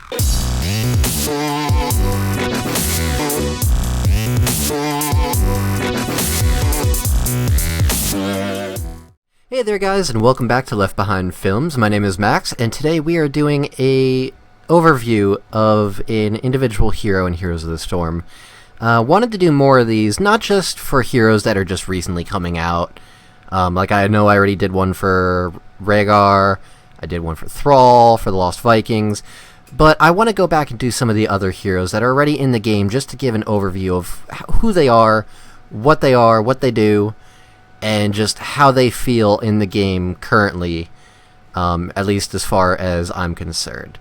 Hey there guys, and welcome back to Left Behind Films. My name is Max, and today we are doing a overview of an individual hero in Heroes of the Storm. Wanted to do more of these, not just for heroes that are just recently coming out. Like I know I already did one for Rhaegar, I did one for Thrall, for the Lost Vikings, but I want to go back and do some of the other heroes that are already in the game just to give an overview of who they are, what they do, and just how they feel in the game currently, at least as far as I'm concerned.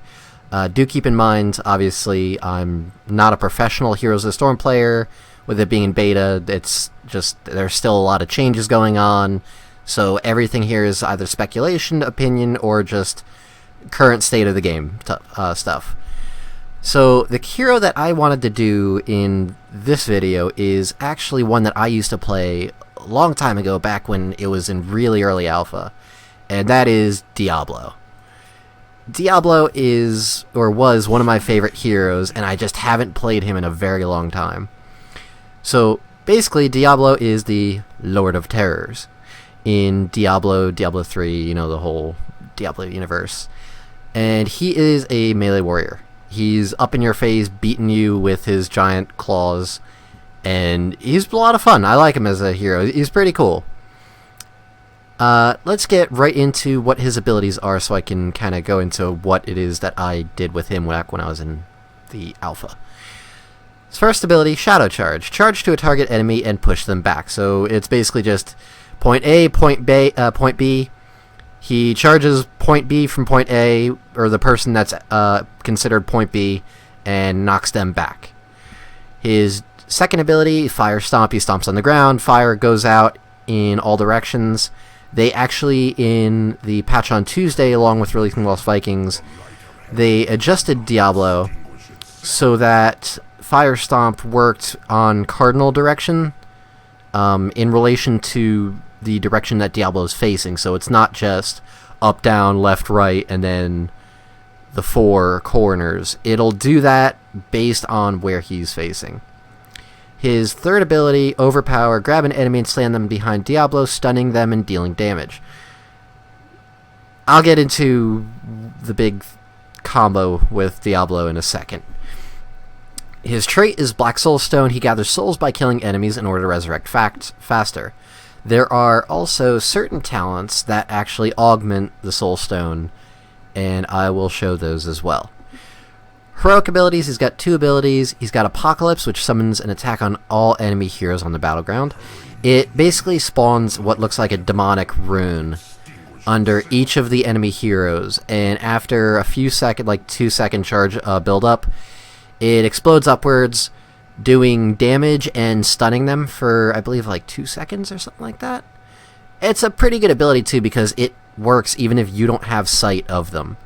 Do keep in mind, obviously, I'm not a professional Heroes of the Storm player. With it being in beta, it's just, there's still a lot of changes going on, so everything here is either speculation, opinion, or just current state of the game stuff. So the hero that I wanted to do in this video is actually one that I used to play a long time ago, back when it was in really early alpha, and that is Diablo. Diablo is, or was, one of my favorite heroes, and I just haven't played him in a very long time. So basically, Diablo is the Lord of Terrors in Diablo 3, you know, the whole Diablo universe. And he is a melee warrior. He's up in your face, beating you with his giant claws, and he's a lot of fun. I like him as a hero. He's pretty cool. Let's get right into what his abilities are so I can kind of go into what it is that I did with him back when I was in the alpha. His first ability, Shadow Charge. Charge to a target enemy and push them back. So it's basically just point A, point B. He charges point B from point A, or the person that's considered point B, and knocks them back. His second ability, Fire Stomp. He stomps on the ground. Fire goes out in all directions. They actually, in the patch on Tuesday, along with releasing Lost Vikings, they adjusted Diablo so that Fire Stomp worked on cardinal direction in relation to the direction that Diablo is facing. So it's not just up, down, left, right, and then the four corners. It'll do that based on where he's facing. His third ability, Overpower. Grab an enemy and slam them behind Diablo, stunning them and dealing damage. I'll get into the big combo with Diablo in a second. His trait is Black Soul Stone. He gathers souls by killing enemies in order to resurrect faster. There are also certain talents that actually augment the Soul Stone, and I will show those as well. Heroic abilities, he's got two abilities. He's got Apocalypse, which summons an attack on all enemy heroes on the battleground. It basically spawns what looks like a demonic rune under each of the enemy heroes, and after a few seconds, like 2-second charge build up, it explodes upwards, doing damage and stunning them for, I believe, like 2 seconds or something like that. It's a pretty good ability too, because it works even if you don't have sight of them.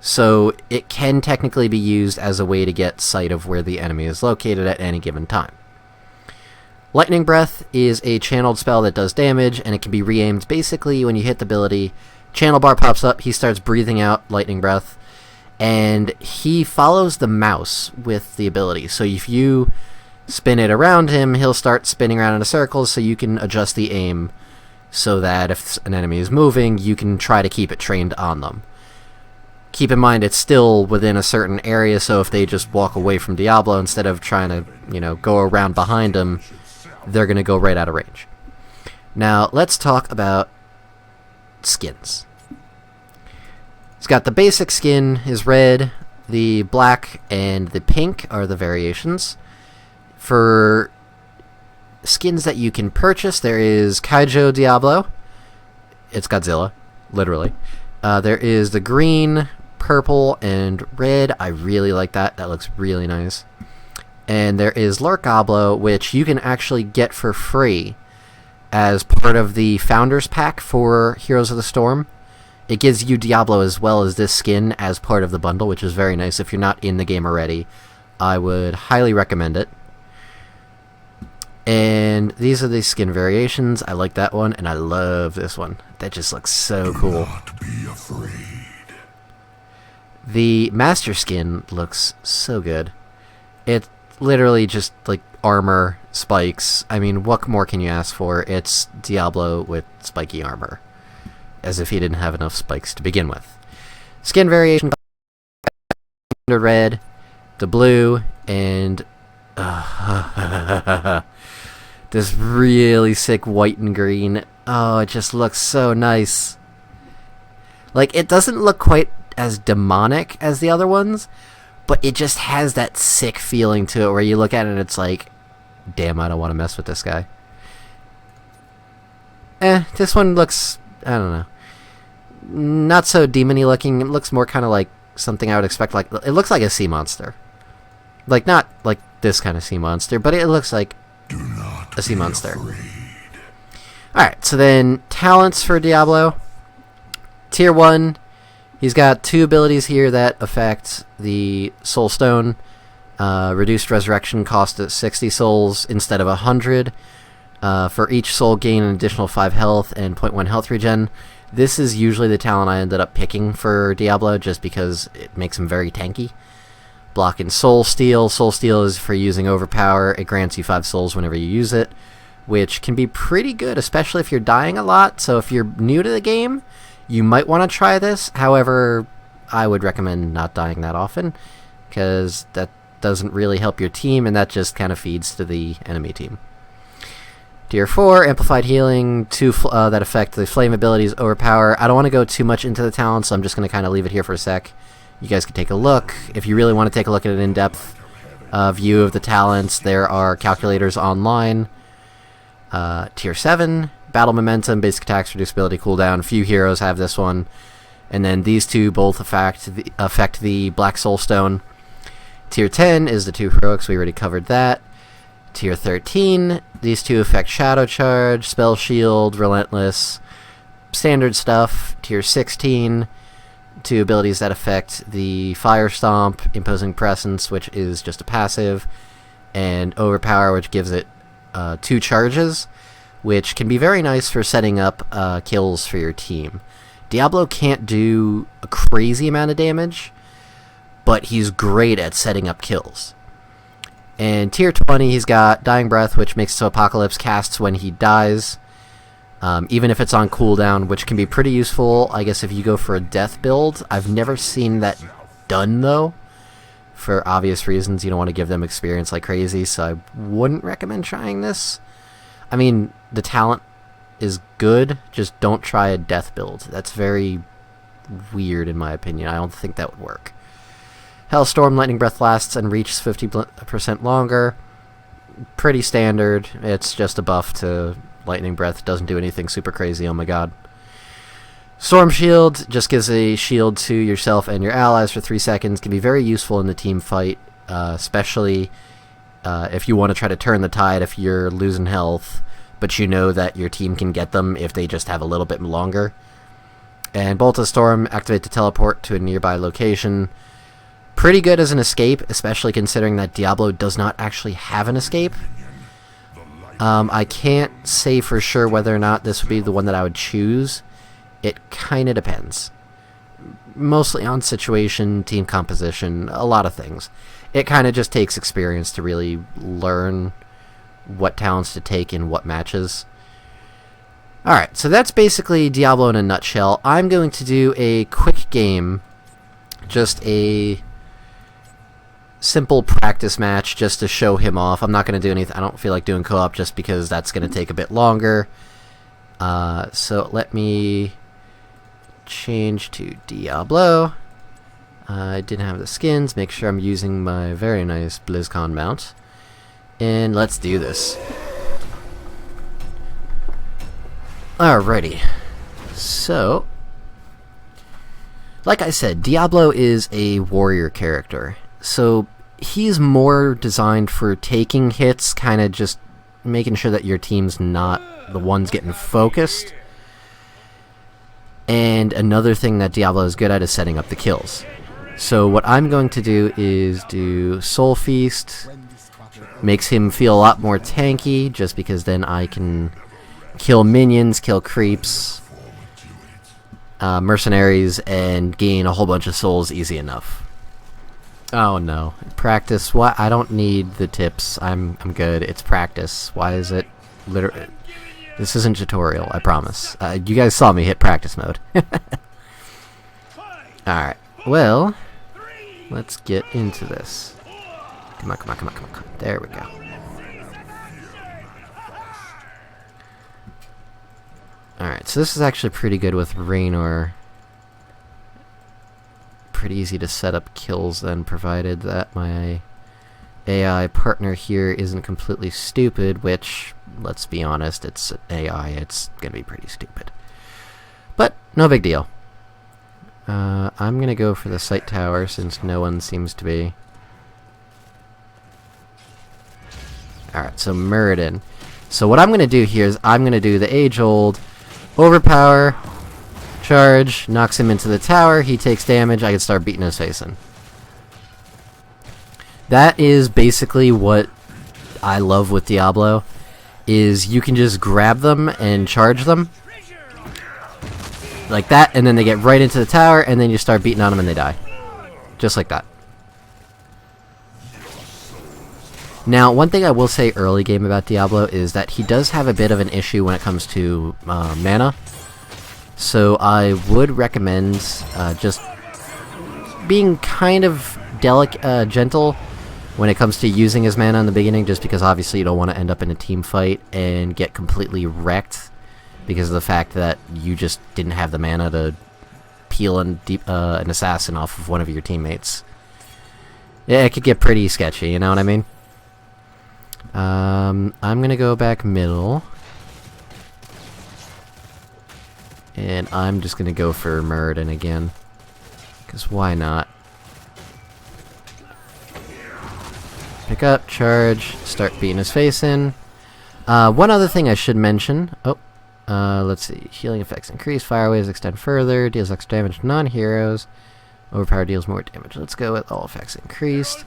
So it can technically be used as a way to get sight of where the enemy is located at any given time. Lightning Breath is a channeled spell that does damage, and it can be re-aimed. Basically, when you hit the ability, channel bar pops up, he starts breathing out Lightning Breath, and he follows the mouse with the ability. So if you spin it around him, he'll start spinning around in a circle, so you can adjust the aim so that if an enemy is moving, you can try to keep it trained on them. Keep in mind, it's still within a certain area, so if they just walk away from Diablo instead of trying to, you know, go around behind him, they're going to go right out of range. Now, let's talk about skins. He's got the basic skin is red, the black and the pink are the variations. For skins that you can purchase, there is Kaijo Diablo. It's Godzilla, literally. There is the green, purple, and red. I really like that. That looks really nice. And there is Lord Goblo, which you can actually get for free as part of the Founders Pack for Heroes of the Storm. It gives you Diablo as well as this skin as part of the bundle, which is very nice. If you're not in the game already, I would highly recommend it. And these are the skin variations. I like that one, and I love this one. That just looks so cool. Do not be afraid. The Master Skin looks so good. It literally just like armor, spikes. I mean, what more can you ask for? It's Diablo with spiky armor. As if he didn't have enough spikes to begin with. Skin variation: the red, the blue, and this really sick white and green. Oh, it just looks so nice. Like, it doesn't look quite as demonic as the other ones, but it just has that sick feeling to it where you look at it and it's like, damn, I don't want to mess with this guy. This one looks, I don't know, not so demon-y looking. It looks more kind of like something I would expect. Like, it looks like a sea monster. Like, not like this kind of sea monster, but it looks like a sea monster. Alright, so then talents for Diablo. Tier 1, he's got 2 abilities here that affect the Soul Stone. Reduced resurrection cost at 60 souls instead of 100. For each soul, gain an additional 5 health and 0.1 health regen. This is usually the talent I ended up picking for Diablo just because it makes him very tanky. Block in Soul Steal. Soul Steal is for using Overpower. It grants you 5 souls whenever you use it, which can be pretty good, especially if you're dying a lot. So if you're new to the game, you might want to try this. However, I would recommend not dying that often, because that doesn't really help your team, and that just kind of feeds to the enemy team. Tier 4, Amplified Healing, 2 that affect the flame abilities, Overpower. I don't want to go too much into the talents, so I'm just going to kind of leave it here for a sec. You guys can take a look. If you really want to take a look at an in-depth view of the talents, there are calculators online. Tier 7, Battle Momentum, basic attacks, reduce ability cooldown. Few heroes have this one. And then these two both affect the Black Soul Stone. Tier 10 is the 2 heroics, we already covered that. Tier 13, these 2 affect Shadow Charge, Spell Shield, Relentless, standard stuff. Tier 16, 2 abilities that affect the Fire Stomp, Imposing Presence, which is just a passive, and Overpower, which gives it 2 charges, which can be very nice for setting up kills for your team. Diablo can't do a crazy amount of damage, but he's great at setting up kills. And Tier 20, he's got Dying Breath, which makes it so Apocalypse casts when he dies, even if it's on cooldown, which can be pretty useful, I guess, if you go for a death build. I've never seen that done, though, for obvious reasons. You don't want to give them experience like crazy, so I wouldn't recommend trying this. I mean, the talent is good, just don't try a death build. That's very weird, in my opinion. I don't think that would work. Hellstorm, Lightning Breath lasts and reaches 50% longer. Pretty standard. It's just a buff to Lightning Breath. Doesn't do anything super crazy, oh my god. Storm Shield just gives a shield to yourself and your allies for 3 seconds. Can be very useful in the team fight, especially if you want to try to turn the tide if you're losing health, but you know that your team can get them if they just have a little bit longer. And Bolt of Storm, activate to teleport to a nearby location. Pretty good as an escape, especially considering that Diablo does not actually have an escape. I can't say for sure whether or not this would be the one that I would choose. It kind of depends. Mostly on situation, team composition, a lot of things. It kind of just takes experience to really learn what talents to take in what matches. Alright, so that's basically Diablo in a nutshell. I'm going to do a quick game, just a simple practice match just to show him off. I'm not going to do anything. I don't feel like doing co-op just because that's going to take a bit longer. So let me change to Diablo. I didn't have the skins. Make sure I'm using my very nice BlizzCon mount. And let's do this. Alrighty. So, like I said, Diablo is a warrior character. So he's more designed for taking hits, kind of just making sure that your team's not the ones getting focused. And another thing that Diablo is good at is setting up the kills. So what I'm going to do is do Soul Feast. Makes him feel a lot more tanky, just because then I can kill minions, kill creeps. mercenaries and gain a whole bunch of souls easy enough. Oh no. Practice. What? I don't need the tips. I'm good. It's practice. Why is it literally... This isn't tutorial, I promise. You guys saw me hit practice mode. Alright. Well, let's get into this. Come on, come on, come on, come on, come on. There we go. Alright, so this is actually pretty good with Raynor. Pretty easy to set up kills then, provided that my AI partner here isn't completely stupid, which, let's be honest, it's AI, it's gonna be pretty stupid. But, no big deal. I'm gonna go for the sight tower since no one seems to be. Alright, so Muradin. So what I'm gonna do here is I'm gonna do the age-old overpower, charge, knocks him into the tower, he takes damage, I can start beating his face in. That is basically what I love with Diablo, is you can just grab them and charge them. Like that, and then they get right into the tower, and then you start beating on them and they die. Just like that. Now, one thing I will say early game about Diablo is that he does have a bit of an issue when it comes to mana. So I would recommend just being kind of gentle when it comes to using his mana in the beginning, just because obviously you don't want to end up in a team fight and get completely wrecked because of the fact that you just didn't have the mana to peel an assassin off of one of your teammates. Yeah, it could get pretty sketchy, you know what I mean? I'm gonna go back middle. And I'm just gonna go for Muradin again. Because why not? Pick up, charge, start beating his face in. One other thing I should mention. Let's see. Healing effects increase, fire waves extend further, deals extra damage to non-heroes. Overpower deals more damage. Let's go with all effects increased.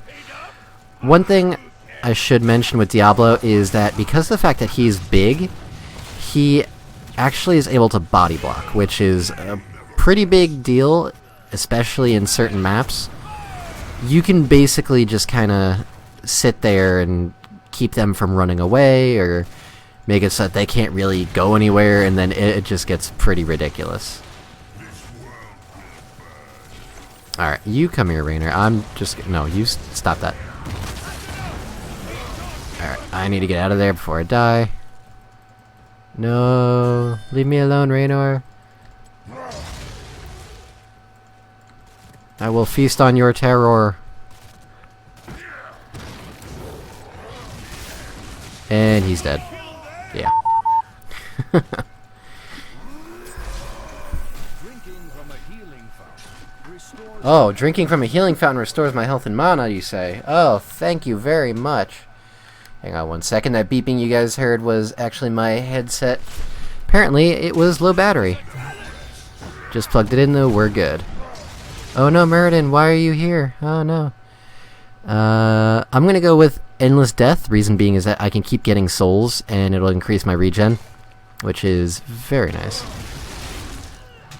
One thing I should mention with Diablo is that because of the fact that he's big, he actually is able to body block, which is a pretty big deal, especially in certain maps. You can basically just kind of sit there and keep them from running away, or make it so that they can't really go anywhere, and then it just gets pretty ridiculous. Alright, you come here, Raynor. No, you stop that. Alright, I need to get out of there before I die. No, leave me alone, Raynor. I will feast on your terror. And he's dead. Yeah. Oh, drinking from a healing fountain restores my health and mana, you say? Oh, thank you very much. Hang on one second. That beeping you guys heard was actually my headset. Apparently, it was low battery. Just plugged it in, though. We're good. Oh no, Muradin, why are you here? Oh no. I'm gonna go with Endless Death. Reason being is that I can keep getting souls, and it'll increase my regen, which is very nice.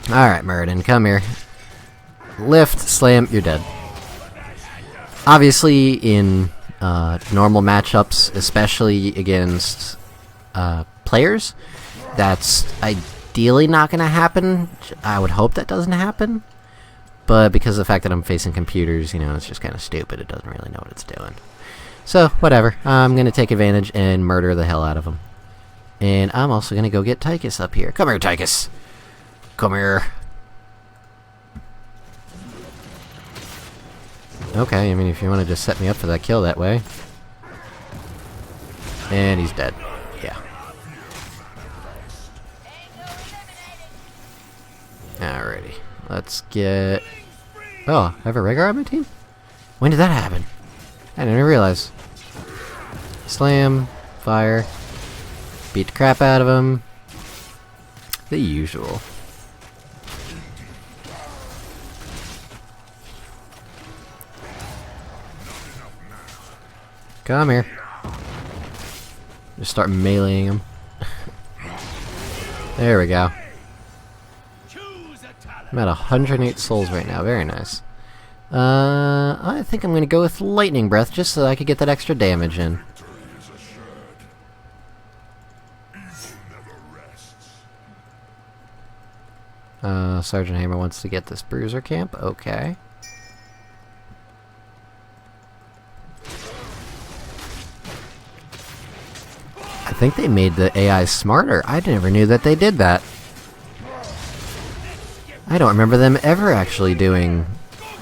Alright, Muradin, come here. Lift, slam, you're dead. Obviously, in normal matchups, especially against players, that's ideally not going to happen. I would hope that doesn't happen. But because of the fact that I'm facing computers, you know, it's just kind of stupid. It doesn't really know what it's doing. So, whatever. I'm going to take advantage and murder the hell out of him. And I'm also going to go get Tychus up here. Come here, Tychus. Come here. Okay, I mean, if you want to just set me up for that kill that way. And he's dead. Yeah. Alrighty. Let's get... Oh, I have a Rhaegar on my team? When did that happen? I didn't realize. Slam. Fire. Beat the crap out of him. The usual. Come here. Just start meleeing him. There we go. I'm at 108 souls right now. Very nice. I think I'm gonna go with Lightning Breath just so I could get that extra damage in. Sergeant Hammer wants to get this bruiser camp. Okay. I think they made the AI smarter. I never knew that they did that. I don't remember them ever actually doing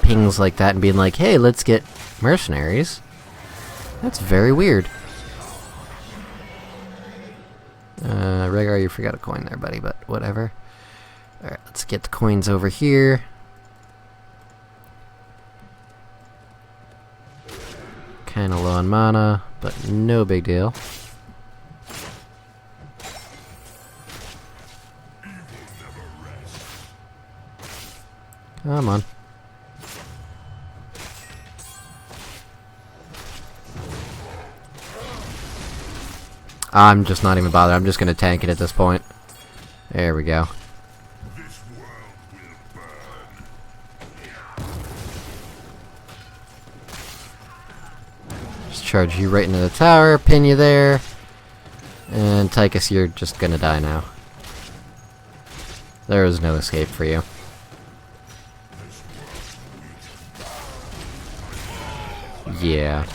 pings like that and being like, hey, let's get mercenaries. That's very weird. Rhaegar, you forgot a coin there, buddy, but whatever. Alright, let's get the coins over here. Kinda low on mana, but no big deal. Come on. I'm just not even bothered. I'm just gonna tank it at this point. There we go. Just charge you right into the tower, pin you there. And Tychus, you're just gonna die now. There is no escape for you. Yeah.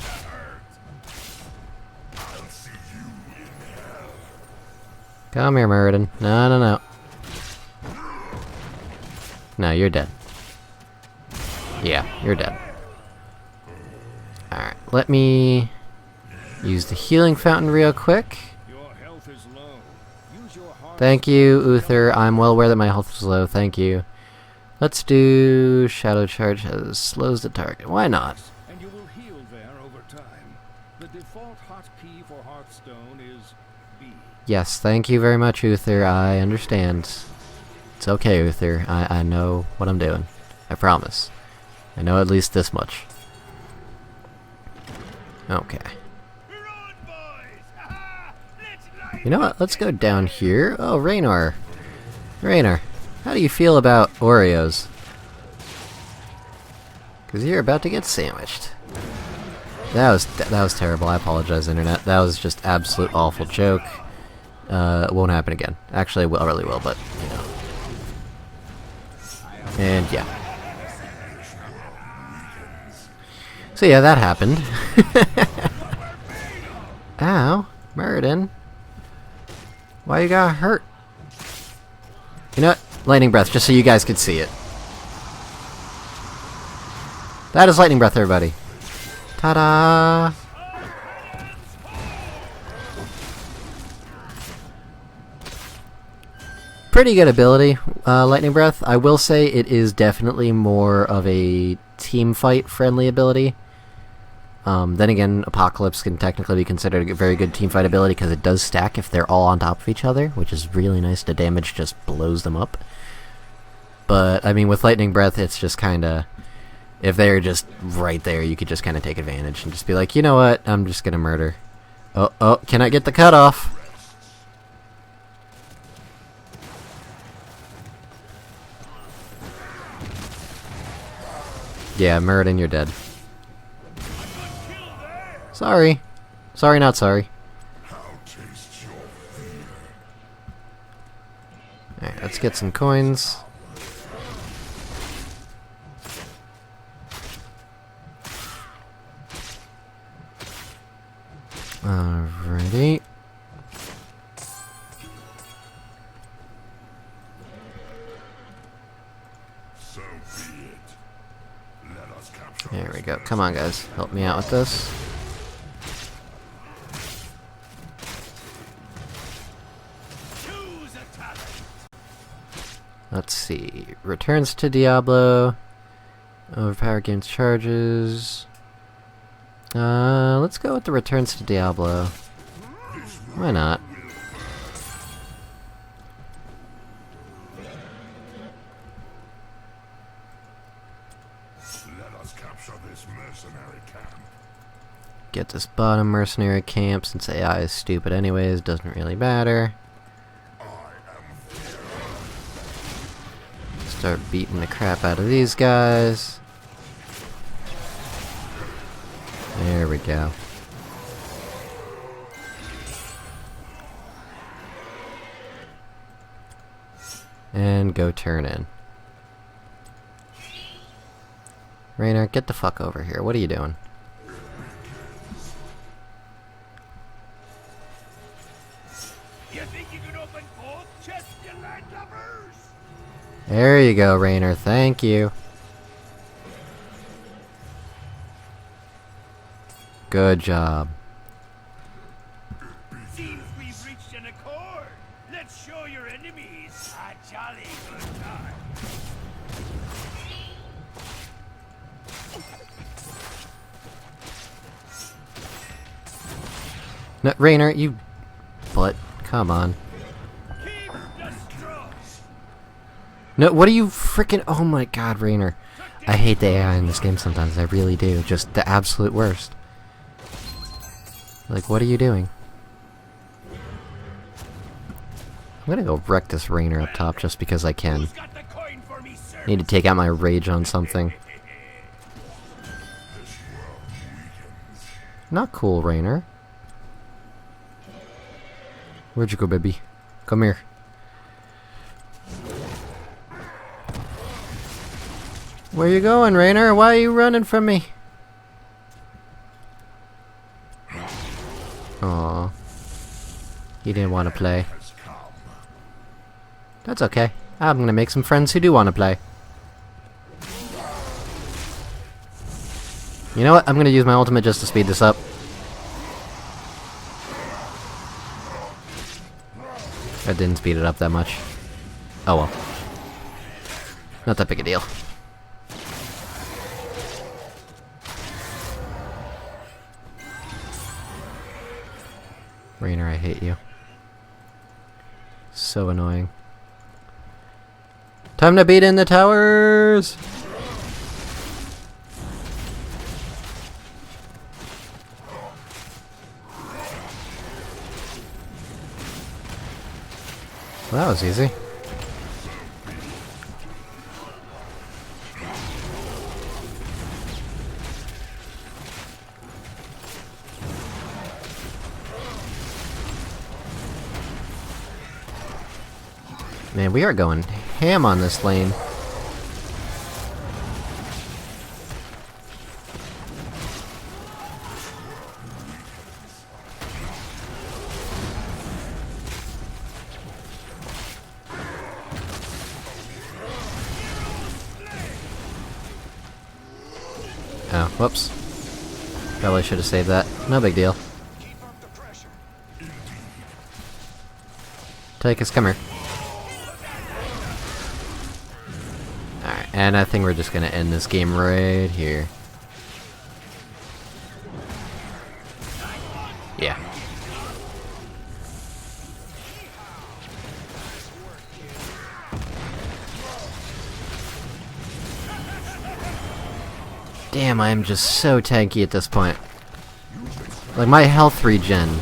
Come here, Meriden. No. No, you're dead. Yeah, you're dead. Alright, let me use the healing fountain real quick. Thank you, Uther. I'm well aware that my health is low. Thank you. Let's do Shadow Charge as slows the target. Why not? And you will heal there over time. The default hotkey for Hearthstone is B. Yes, thank you very much, Uther. I understand. It's okay, Uther. I know what I'm doing. I promise. I know at least this much. Okay. You know what? Let's go down here. Oh, Raynor. Raynor, how do you feel about Oreos? Because you're about to get sandwiched. That was terrible. I apologize, Internet. That was just absolute awful joke. It won't happen again. Actually, it really will, but, you know. And, yeah. So, yeah, that happened. Ow. Meriden. Why you got hurt? You know what? Lightning Breath, just so you guys could see it. That is Lightning Breath, everybody. Ta-da! Pretty good ability, Lightning Breath. I will say it is definitely more of a team fight friendly ability. Then again, Apocalypse can technically be considered a very good team fight ability because it does stack if they're all on top of each other, which is really nice. The damage just blows them up. But, I mean, with Lightning Breath, it's just kinda... If they're just right there, you could just kinda take advantage and just be like, you know what, I'm just gonna murder. Oh, can I get the cutoff? Yeah, Meriden, you're dead. Sorry. Sorry, not sorry. Alright, let's get some coins. Alrighty. There we go. Come on, guys. Help me out with this. Let's see. Returns to Diablo. Overpower gains charges. Let's go with the returns to Diablo. Why not? Let us capture this mercenary camp. Get this bottom mercenary camp since AI is stupid anyways, doesn't really matter. Start beating the crap out of these guys. There we go. And go turn in. Raynor, get the fuck over here. What are you doing? You think you can open both chests, you landlubbers? There you go, Raynor. Thank you. Good job. Seems we've reached an accord. Let's show your enemies a jolly good time. No, Raynor, you... But, come on. Keep the straw. No, what are you frickin'... Oh my god, Raynor. I hate the AI in this game sometimes. I really do. Just the absolute worst. Like, what are you doing? I'm gonna go wreck this Raynor up top just because I can. Who's got the coin for me, sir? Need to take out my rage on something. Not cool, Raynor. Where'd you go, baby? Come here. Where you going, Raynor? Why are you running from me? Aw. He didn't want to play. Has come. That's okay. I'm gonna make some friends who do want to play. You know what? I'm gonna use my ultimate just to speed this up. That didn't speed it up that much. Oh well. Not that big a deal. Raynor, I hate you. So annoying. Time to beat in the towers! Well, that was easy. Man, we are going ham on this lane. Oh, whoops. Probably should have saved that. No big deal. Keep up the pressure. Tychus, come here. Alright, and I think we're just gonna end this game right here. Yeah. Damn, I am just so tanky at this point. Like, my health regen.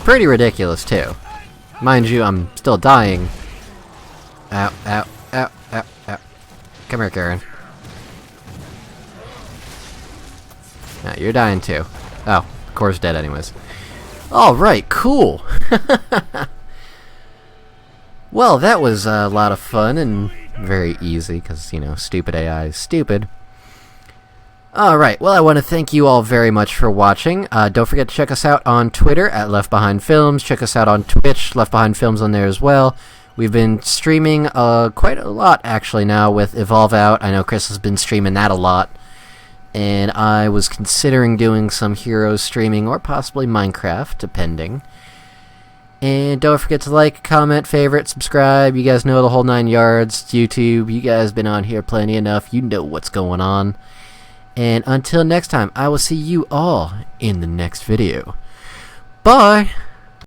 Pretty ridiculous, too. Mind you, I'm still dying. Ow, ow, ow, ow, ow. Come here, Karen. Now, you're dying too. Oh, core's dead anyways. Alright, cool! Well, that was a lot of fun and very easy, because, you know, stupid AI is stupid. Alright, well, I want to thank you all very much for watching. Don't forget to check us out on Twitter at Left Behind Films. Check us out on Twitch, Left Behind Films on there as well. We've been streaming quite a lot, actually, now with Evolve Out. I know Chris has been streaming that a lot. And I was considering doing some Heroes streaming, or possibly Minecraft, depending. And don't forget to like, comment, favorite, subscribe. You guys know the whole 9 yards. YouTube, you guys been on here plenty enough. You know what's going on. And until next time, I will see you all in the next video. Bye!